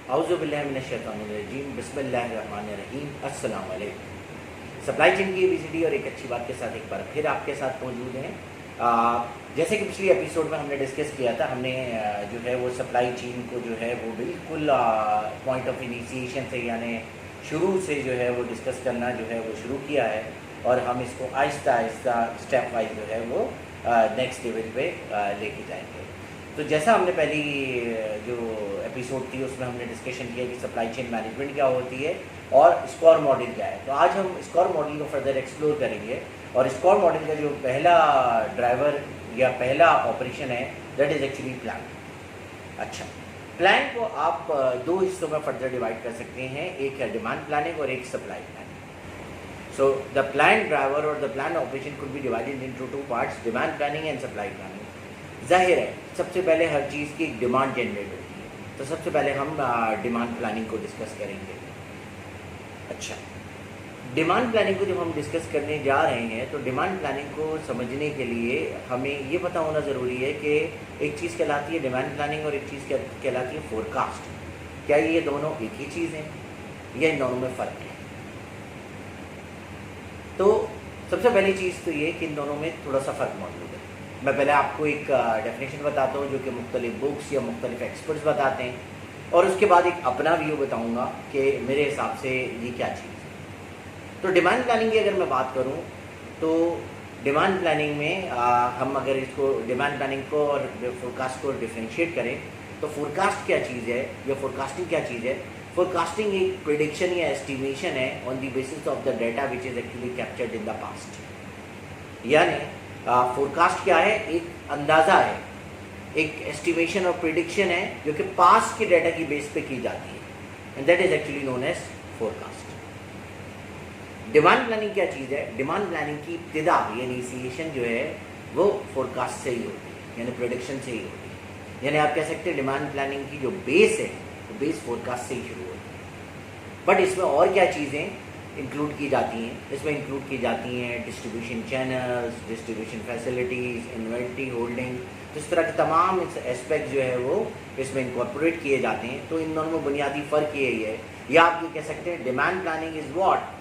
اعوذ باللہ من الشیطان الرجیم، بسم اللہ الرحمن الرحیم، السلام علیکم۔ سپلائی چین کی ABCD اور ایک اچھی بات کے ساتھ ایک بار پھر آپ کے ساتھ موجود ہیں۔ جیسے کہ پچھلی ایپیسوڈ میں ہم نے ڈسکس کیا تھا، ہم نے جو ہے وہ سپلائی چین کو جو ہے وہ بالکل پوائنٹ آف انیشیشن سے، یعنی شروع سے جو ہے وہ ڈسکس کرنا جو ہے وہ شروع کیا ہے، اور ہم اس کو آہستہ آہستہ اسٹیپ وائز جو ہے وہ نیکسٹ لیول پہ لے کے جائیں گے۔ تو جیسا ہم نے پہلی جو ایپیسوڈ تھی اس میں ہم نے ڈسکشن کیا کہ سپلائی چین مینجمنٹ کیا ہوتی ہے اور اسکور ماڈل کیا ہے، تو آج ہم اسکور ماڈل کو فردر ایکسپلور کریں گے۔ اور اسکور ماڈل کا جو پہلا ڈرائیور یا پہلا آپریشن ہے دیٹ از ایکچولی پلان۔ اچھا، پلان کو آپ دو حصوں میں فردر ڈیوائڈ کر سکتے ہیں، ایک ہے ڈیمانڈ پلاننگ اور ایک supply planning. So the plan driver اور the plan operation could be divided into two parts، demand planning and supply planning. ظاہر ہے سب سے پہلے ہر چیز کی ایک ڈیمانڈ جنریٹ ہوتی ہے، تو سب سے پہلے ہم ڈیمانڈ پلاننگ کو ڈسکس کریں گے۔ اچھا، ڈیمانڈ پلاننگ کو جب ہم ڈسکس کرنے جا رہے ہیں تو ڈیمانڈ پلاننگ کو سمجھنے کے لیے ہمیں یہ پتہ ہونا ضروری ہے کہ ایک چیز کہلاتی ہے ڈیمانڈ پلاننگ اور ایک چیز کہلاتی ہے فور کاسٹ۔ کیا یہ دونوں ایک ہی چیز ہیں یا ان دونوں میں فرق ہے؟ تو سب سے پہلی چیز تو یہ کہ ان دونوں میں تھوڑا سا فرق موجود ہے۔ میں پہلے آپ کو ایک ڈیفینیشن بتاتا ہوں جو کہ مختلف بکس یا مختلف ایکسپرٹس بتاتے ہیں، اور اس کے بعد ایک اپنا ویو بتاؤں گا کہ میرے حساب سے یہ کیا چیز ہے۔ تو ڈیمانڈ پلاننگ کی اگر میں بات کروں تو ڈیمانڈ پلاننگ میں ہم اگر اس کو ڈیمانڈ پلاننگ کو اور فورکاسٹ کو ڈیفرینشیٹ کریں تو فورکاسٹ کیا چیز ہے یا فورکاسٹنگ کیا چیز ہے؟ فورکاسٹنگ ایک پریڈکشن یا ایسٹیمیشن ہے on the basis of the data which is actually captured in the past. یعنی فورکاسٹ کیا ہے؟ ایک اندازہ ہے، ایک ایسٹیمیشن اور پریڈکشن ہے جو کہ پاسٹ کے ڈیٹا کی بیس پہ کی جاتی ہے، and that is actually known as forecast. Demand planning کیا چیز ہے؟ ڈیمانڈ پلاننگ کی ابتدا یعنی انیشیشن جو ہے وہ فورکاسٹ سے ہی ہوتی ہے، یعنی پریڈکشن سے ہی ہوتی ہے۔ یعنی آپ کہہ سکتے ہیں ڈیمانڈ پلاننگ کی جو بیس ہے وہ بیس فورکاسٹ سے ہی شروع ہوتی ہے۔ بٹ اس میں اور کیا چیزیں انکلوڈ کی جاتی ہیں؟ اس میں انکلوڈ کی جاتی ہیں distribution channels, distribution facilities, inventory holding, تو اس طرح کے تمام اسپیکٹ جو ہے وہ اس میں انکارپوریٹ کیے جاتے ہیں۔ تو ان دونوں میں بنیادی فرق یہی ہے، یا آپ یہ کہہ سکتے ہیں demand planning is what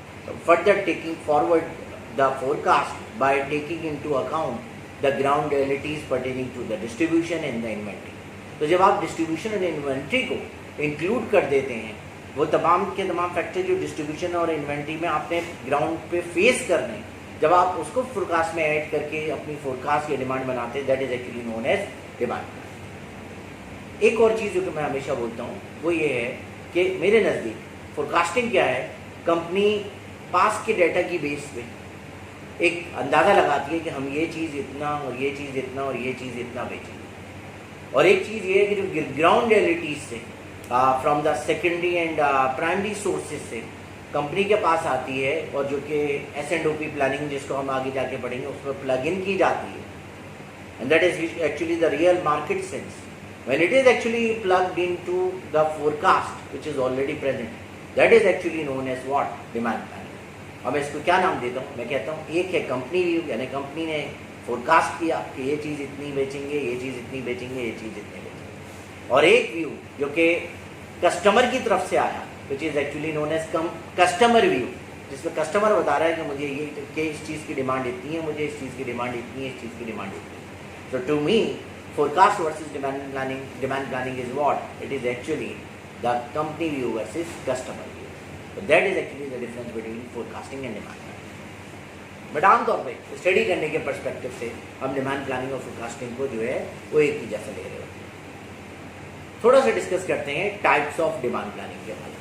further taking forward the forecast by taking into account the ground realities pertaining to the distribution and the inventory۔ تو جب آپ ڈسٹریبیوشن اور انوینٹری کو انکلوڈ کر دیتے ہیں، وہ تمام کے تمام فیکٹر جو ڈسٹریبیوشن اور انوینٹری میں آپ نے گراؤنڈ پہ فیس کرنے ہیں، جب آپ اس کو فورکاسٹ میں ایڈ کر کے اپنی فورکاسٹ یا ڈیمانڈ بناتے ہیں، that is actually known as demand. ایک اور چیز جو کہ میں ہمیشہ بولتا ہوں وہ یہ ہے کہ میرے نزدیک فورکاسٹنگ کیا ہے؟ کمپنی پاس کے ڈیٹا کی بیس پہ ایک اندازہ لگاتی ہے کہ ہم یہ چیز اتنا اور یہ چیز اتنا اور یہ چیز اتنا بیچیں گے، اور ایک چیز یہ ہے کہ جو گراؤنڈ ریئلٹیز سے from the secondary and primary sources سے کمپنی کے پاس آتی ہے، اور جو کہ S and O P planning جس کو ہم آگے جا کے پڑھیں گے اس میں پلگ ان کی جاتی ہے، and that is actually the real market sense when it is actually plugged into the forecast which is already present, that is actually known as what? Demand planning۔ اب اس کو کیا نام دیتا ہوں؟ میں کہتا ہوں ایک ہے کمپنی ویو، یعنی کمپنی نے فورکاسٹ کیا کہ یہ چیز اتنی بیچیں گے، یہ چیز اتنی بیچیں گے، یہ چیز اتنی بیچیں گے، اور ایک ویو جو کہ کسٹمر کی طرف سے آیا which is actually known as customer view, جس میں کسٹمر بتا رہا ہے کہ مجھے یہ کہ اس چیز کی ڈیمانڈ اتنی ہے، مجھے اس چیز کی ڈیمانڈ اتنی ہے، اس چیز کی ڈیمانڈ اتنی ہے۔ So to me forecast versus demand planning is what? It is actually the company view versus customer view. So that is actually the difference between forecasting and demand planning. But عام طور پہ study کرنے کے perspective سے ہم demand planning اور forecasting کو جو ہے وہ ایک ہی جیسا لے رہے ہوتے ہیں۔ تھوڑا سا ڈسکس کرتے ہیں ٹائپس آف ڈیمانڈ پلاننگ کے بارے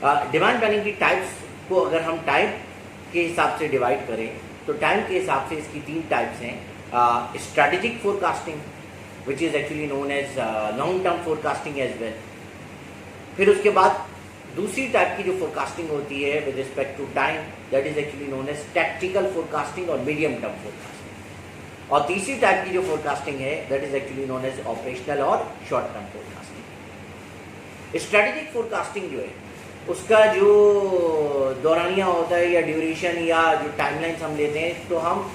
میں۔ ڈیمانڈ پلاننگ کی ٹائپس کو اگر ہم ٹائپ کے حساب سے ڈیوائڈ کریں تو ٹائم کے حساب سے اس کی تین ٹائپس ہیں۔ Strategic forecasting which is actually known as long term forecasting as well. پھر اس کے بعد دوسری ٹائپ کی جو فورکاسٹنگ ہوتی ہے with respect to time, that is actually known as tactical forecasting اور میڈیم ٹرم فورکاسٹنگ۔ اور تیسری ٹائپ کی جو فورکاسٹنگ ہے that is actually known as operational اور short term forecasting. Strategic forecasting جو ہے اس کا جو دورانیہ ہوتا ہے یا ڈیوریشن یا جو ٹائم لائنس ہم لیتے ہیں، تو ہم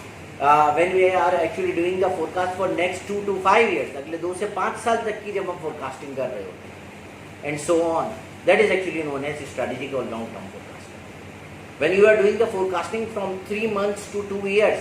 when we are actually doing the forecast for next 2 to 5 years، اگلے 2 سے 5 سال تک کی جب ہم فورکاسٹنگ کر رہے ہوتے ہیں، and so on. That is actually known as strategic or long term forecasting. When you are doing the forecasting from 3 months to 2 years,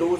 2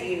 3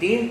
3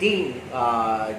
3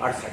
68.